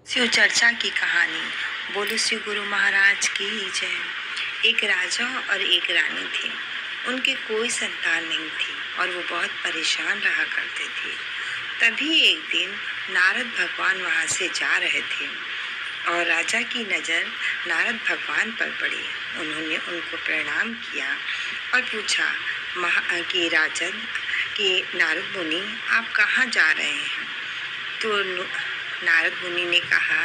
शिव चर्चा की कहानी। बोलो शिव गुरु महाराज की जय। एक राजा और एक रानी थे। उनके कोई संतान नहीं थी और वो बहुत परेशान रहा करते थे। तभी एक दिन नारद भगवान वहाँ से जा रहे थे और राजा की नज़र नारद भगवान पर पड़ी। उन्होंने उनको प्रणाम किया और पूछा कि राजन कि नारद मुनि आप कहाँ जा रहे हैं। तो नारद मुनि ने कहा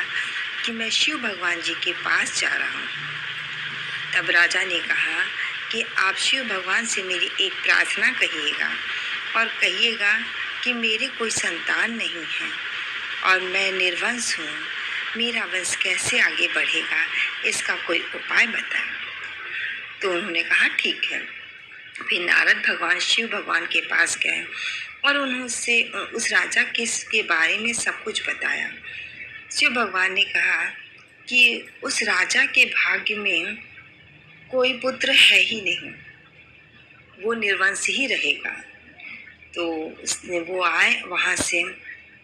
कि मैं शिव भगवान जी के पास जा रहा हूँ। तब राजा ने कहा कि आप शिव भगवान से मेरी एक प्रार्थना कहिएगा और कहिएगा कि मेरे कोई संतान नहीं है और मैं निर्वंश हूँ। मेरा वंश कैसे आगे बढ़ेगा, इसका कोई उपाय बताएं। तो उन्होंने कहा ठीक है। फिर नारद भगवान शिव भगवान के पास गए और उनसे उस राजा के बारे में सब कुछ बताया। शिव भगवान ने कहा कि उस राजा के भाग्य में कोई पुत्र है ही नहीं, वो निर्वंश ही रहेगा। तो उसने वो आए वहाँ से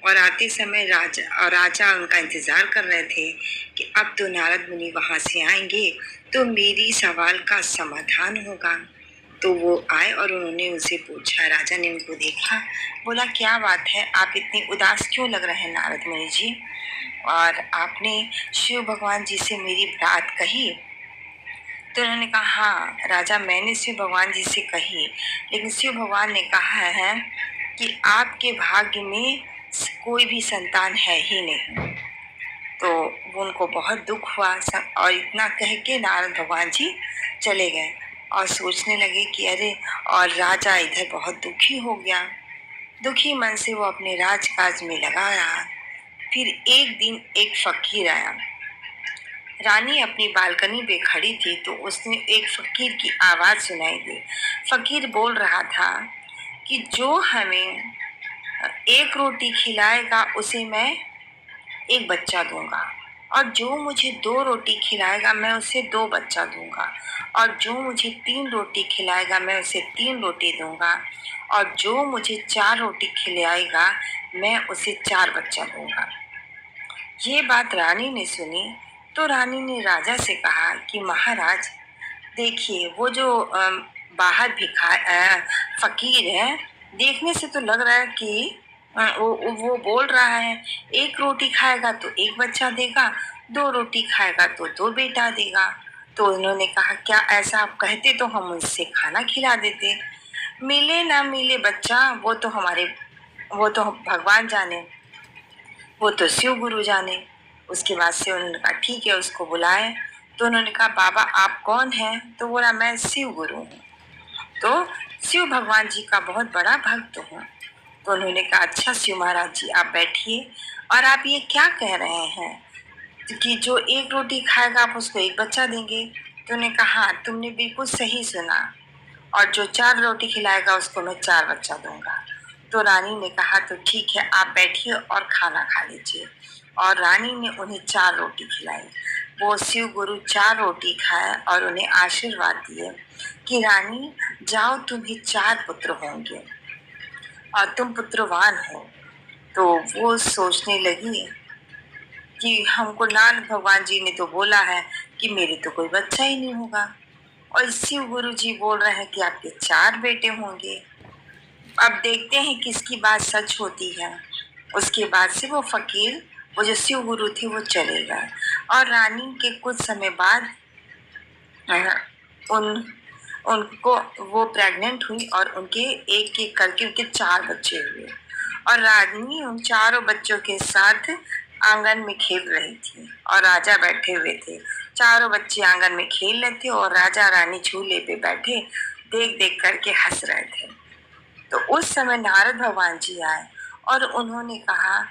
और आते समय राजा उनका इंतज़ार कर रहे थे कि अब तो नारद मुनि वहाँ से आएंगे तो मेरी सवाल का समाधान होगा। तो वो आए और उन्होंने उनसे पूछा। राजा ने उनको देखा, बोला क्या बात है, आप इतने उदास क्यों लग रहे हैं नारद मुनि जी, और आपने शिव भगवान जी से मेरी बात कही। तो उन्होंने कहा हाँ राजा, मैंने शिव भगवान जी से कही, लेकिन शिव भगवान ने कहा है कि आपके भाग्य में कोई भी संतान है ही नहीं। तो उनको बहुत दुख हुआ और इतना कह के नारद भगवान जी चले गए और सोचने लगे कि अरे, और राजा इधर बहुत दुखी हो गया। दुखी मन से वो अपने राजकाज में लगा रहा। फिर एक दिन एक फकीर आया। रानी अपनी बालकनी पे खड़ी थी तो उसने एक फकीर की आवाज़ सुनाई दी। फकीर बोल रहा था कि जो हमें एक रोटी खिलाएगा उसे मैं एक बच्चा दूंगा, और जो मुझे 2 रोटी खिलाएगा मैं उसे 2 बच्चा दूंगा, और जो मुझे 3 रोटी खिलाएगा मैं उसे 3 रोटी दूंगा, और जो मुझे 4 रोटी खिलाएगा मैं उसे 4 बच्चा दूंगा। ये बात रानी ने सुनी तो रानी ने राजा से कहा कि महाराज देखिए, वो जो बाहर फकीर है, देखने से तो लग रहा है कि वो बोल रहा है एक रोटी खाएगा तो एक बच्चा देगा, 2 रोटी खाएगा तो 2 बेटा देगा। तो उन्होंने कहा क्या ऐसा आप कहते तो हम उससे खाना खिला देते। मिले ना मिले बच्चा वो तो भगवान जाने, वो तो शिव गुरु जाने। उसके बाद से उन्होंने कहा ठीक है, उसको बुलाए। तो उन्होंने कहा बाबा आप कौन हैं। तो बोला मैं शिव गुरु हूँ, तो शिव भगवान जी का बहुत बड़ा भक्त हूँ। तो उन्होंने कहा अच्छा शिव महाराज जी आप बैठिए, और आप ये क्या कह रहे हैं कि जो 1 रोटी खाएगा आप उसको 1 बच्चा देंगे। तो उन्होंने कहा हाँ तुमने बिल्कुल सही सुना, और जो 4 रोटी खिलाएगा उसको मैं 4 बच्चा दूंगा। तो रानी ने कहा तो ठीक है, आप बैठिए और खाना खा लीजिए। और रानी ने उन्हें 4 रोटी खिलाई। वो शिव गुरु 4 रोटी खाए और उन्हें आशीर्वाद दिए कि रानी जाओ, तुम्हें 4 पुत्र होंगे और तुम पुत्रवान हो। तो वो सोचने लगी कि हमको नारद भगवान जी ने तो बोला है कि मेरे तो कोई बच्चा ही नहीं होगा, और शिव गुरु जी बोल रहे हैं कि आपके 4 बेटे होंगे। अब देखते हैं किसकी बात सच होती है। उसके बाद से वो फकीर, वो जो शिव गुरु थे, वो चले गए, और रानी के कुछ समय बाद उनको वो प्रेग्नेंट हुई और उनके एक एक करके उनके 4 बच्चे हुए, और रानी उन चारों बच्चों के साथ आंगन में खेल रही थी और राजा बैठे हुए थे। चारों बच्चे आंगन में खेल रहे थे और राजा रानी झूले पे बैठे देख देख करके हंस रहे थे। तो उस समय नारद भगवान जी आए और उन्होंने कहा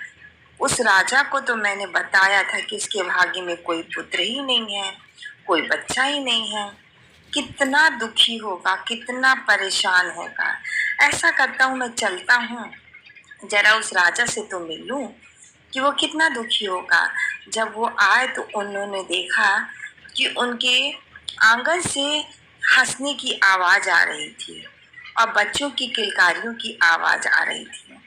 उस राजा को तो मैंने बताया था कि उसके भाग्य में कोई पुत्र ही नहीं है, कोई बच्चा ही नहीं है। कितना दुखी होगा, कितना परेशान होगा। ऐसा करता हूँ मैं चलता हूँ, जरा उस राजा से तो मिल लूं कि वो कितना दुखी होगा। जब वो आए तो उन्होंने देखा कि उनके आंगन से हंसने की आवाज आ रही थी और बच्चों की किलकारियों की आवाज आ रही थी।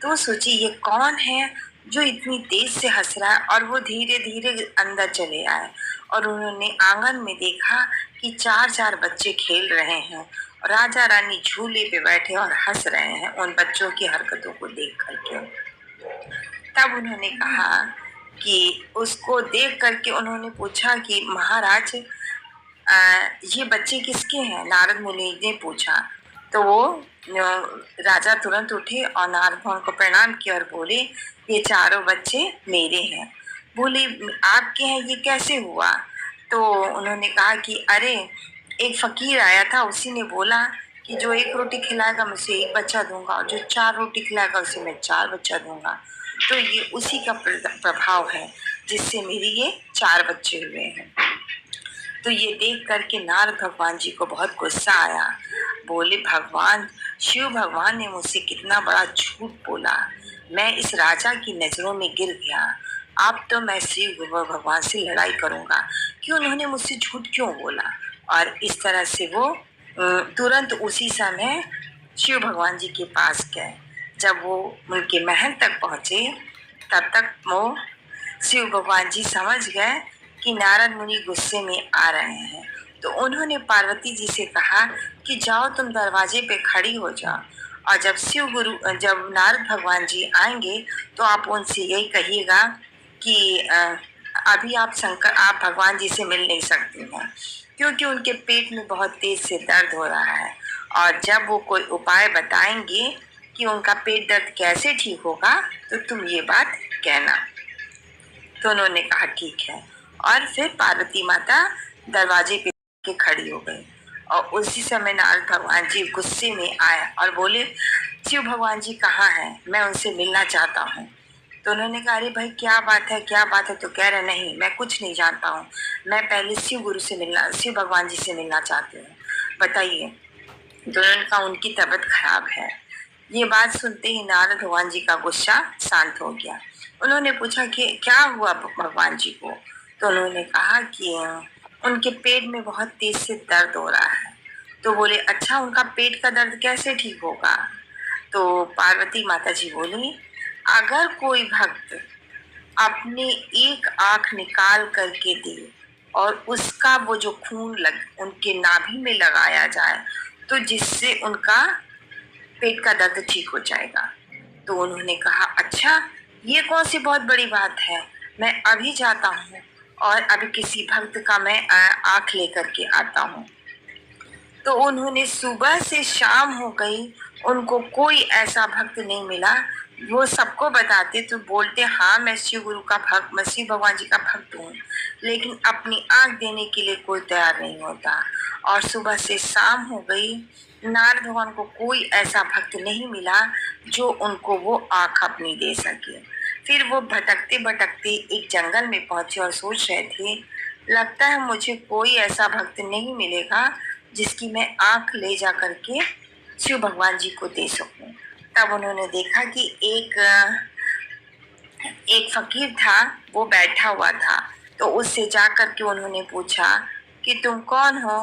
तो सोची ये कौन है जो इतनी तेज से हंस रहा है। और वो धीरे धीरे अंदर चले आए और उन्होंने आंगन में देखा कि चार चार बच्चे खेल रहे हैं और राजा रानी झूले पे बैठे और हंस रहे हैं उन बच्चों की हरकतों को देख करके। तब उन्होंने कहा कि उसको देख करके उन्होंने पूछा कि महाराज ये बच्चे किसके हैं? नारद मुनि ने पूछा। तो वो राजा तुरंत उठे और नारद मुनि को प्रणाम किया और बोले ये चारों बच्चे मेरे हैं। बोले आपके हैं, ये कैसे हुआ? तो उन्होंने कहा कि अरे एक फकीर आया था, उसी ने बोला कि जो एक रोटी खिलाएगा मैं उसे एक बच्चा दूंगा और जो चार रोटी खिलाएगा उसे मैं चार बच्चा दूंगा। तो ये उसी का प्रभाव है जिससे मेरी ये चार बच्चे हुए हैं। तो ये देख करके नारद भगवान जी को बहुत गुस्सा आया। बोले भगवान शिव भगवान ने मुझसे कितना बड़ा झूठ बोला, मैं इस राजा की नजरों में गिर गया। अब तो मैं श्री भगवान से लड़ाई करूंगा कि उन्होंने मुझसे झूठ क्यों बोला। और इस तरह से वो तुरंत उसी समय शिव भगवान जी के पास गए। जब वो उनके महल तक पहुंचे तब तक वो शिव भगवान जी समझ गए कि नारद मुनि गुस्से में आ रहे हैं। तो उन्होंने पार्वती जी से कहा कि जाओ तुम दरवाजे पे खड़ी हो जाओ और जब नारद भगवान जी आएंगे तो आप उनसे यही कहिएगा कि अभी आप भगवान जी से मिल नहीं सकती हैं क्योंकि उनके पेट में बहुत तेज से दर्द हो रहा है और जब वो कोई उपाय बताएंगे कि उनका पेट दर्द कैसे ठीक होगा तो तुम ये बात कहना। तो उन्होंने कहा ठीक है। और फिर पार्वती माता दरवाजे पे खड़ी हो गई और उसी समय नारद भगवान जी गुस्से में आए और बोले शिव भगवान जी कहाँ हैं, मैं उनसे मिलना चाहता हूँ। तो उन्होंने कहा अरे भाई क्या बात है क्या बात है? तो कह रहे नहीं मैं कुछ नहीं जानता हूँ, मैं पहले शिव भगवान जी से मिलना चाहती हूँ, बताइए। तो उन्होंने कहा उनकी तबीयत खराब है। ये बात सुनते ही नारद भगवान जी का गुस्सा शांत हो गया। उन्होंने पूछा कि क्या हुआ भगवान जी को? तो उन्होंने कहा कि उनके पेट में बहुत तेज से दर्द हो रहा है। तो बोले अच्छा उनका पेट का दर्द कैसे ठीक होगा? तो पार्वती माता जी बोली अगर कोई भक्त अपनी एक आंख निकाल करके दे और उसका वो जो खून उनके नाभि में लगाया जाए तो जिससे उनका पेट का दर्द ठीक हो जाएगा। तो उन्होंने कहा अच्छा ये कौन सी बहुत बड़ी बात है, मैं अभी जाता हूँ और अभी किसी भक्त का मैं आंख लेकर के आता हूँ। तो उन्होंने सुबह से शाम हो गई, उनको कोई ऐसा भक्त नहीं मिला। वो सबको बताते तो बोलते हाँ मैं शिव भगवान जी का भक्त हूँ, लेकिन अपनी आंख देने के लिए कोई तैयार नहीं होता। और सुबह से शाम हो गई, नारद भगवान को कोई ऐसा भक्त नहीं मिला जो उनको वो आंख अपनी दे सके। फिर वो भटकते भटकते एक जंगल में पहुंचे और सोच रहे थे लगता है मुझे कोई ऐसा भक्त नहीं मिलेगा जिसकी मैं आंख ले जा करके शिव भगवान जी को दे सकूं। तब उन्होंने देखा कि एक फकीर था, वो बैठा हुआ था। तो उससे जा करके उन्होंने पूछा कि तुम कौन हो?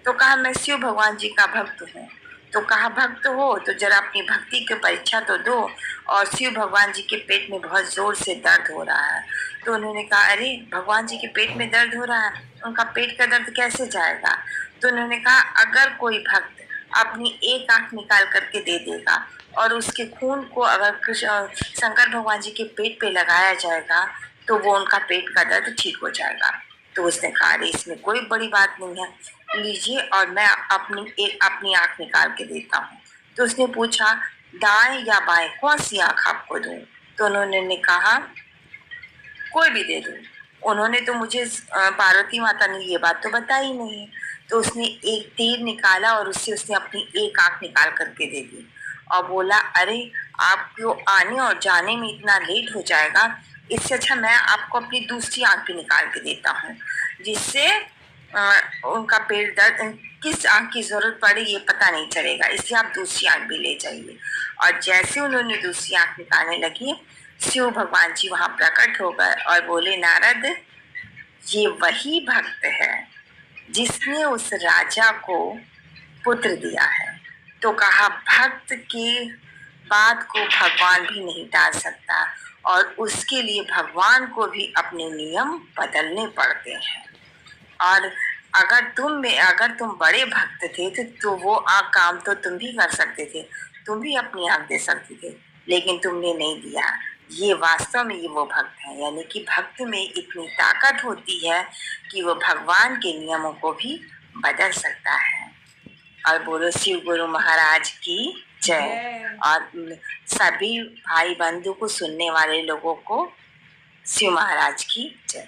तो कहा मैं शिव भगवान जी का भक्त हूँ। तो कहा भक्त हो तो जरा अपनी भक्ति की परीक्षा तो दो। और शिव भगवान जी के पेट में बहुत जोर से दर्द हो रहा है। तो उन्होंने कहा अरे भगवान जी के पेट में दर्द हो रहा है, उनका पेट का दर्द कैसे जाएगा? तो उन्होंने कहा अगर कोई भक्त अपनी एक आंख निकाल करके दे देगा और उसके खून को अगर शंकर भगवान जी के पेट पे लगाया जाएगा तो वो उनका पेट का दर्द ठीक हो जाएगा। तो उसने कहा अरे इसमें कोई बड़ी बात नहीं है, लीजिए और मैं अपनी आंख निकाल के देता हूँ। तो उसने पूछा दाएं या बाएं कौन सी आंख आपको दूं? तो उन्होंने कहा कोई भी दे दो। उन्होंने तो मुझे पार्वती माता ने ये बात तो बताई नहीं। तो उसने एक तीर निकाला और उससे उसने अपनी एक आंख निकाल करके दे दी और बोला अरे आपको आने और जाने में इतना लेट हो जाएगा, इससे अच्छा मैं आपको अपनी दूसरी आंख भी निकाल के देता हूँ जिससे उनका पेट दर्द किस आंख की जरूरत पड़े ये पता नहीं चलेगा, इसलिए आप दूसरी आंख भी ले जाइए। और जैसे उन्होंने दूसरी आंख निकालने लगी शिव भगवान जी वहां प्रकट हो गए और बोले नारद ये वही भक्त है जिसने उस राजा को पुत्र दिया है। तो कहा भक्त की बात को भगवान भी नहीं टाल सकता और उसके लिए भगवान को भी अपने नियम बदलने पड़ते हैं। और अगर तुम बड़े भक्त थे तो वो काम तो तुम भी कर सकते थे, तुम भी अपनी आँख दे सकते थे, लेकिन तुमने नहीं दिया। ये वास्तव में ये वो भक्त है, यानी कि भक्त में इतनी ताकत होती है कि वो भगवान के नियमों को भी बदल सकता है। और बोलो शिव गुरु महाराज की जय। और सभी भाई बंधु को, सुनने वाले लोगों को शिव महाराज की जय।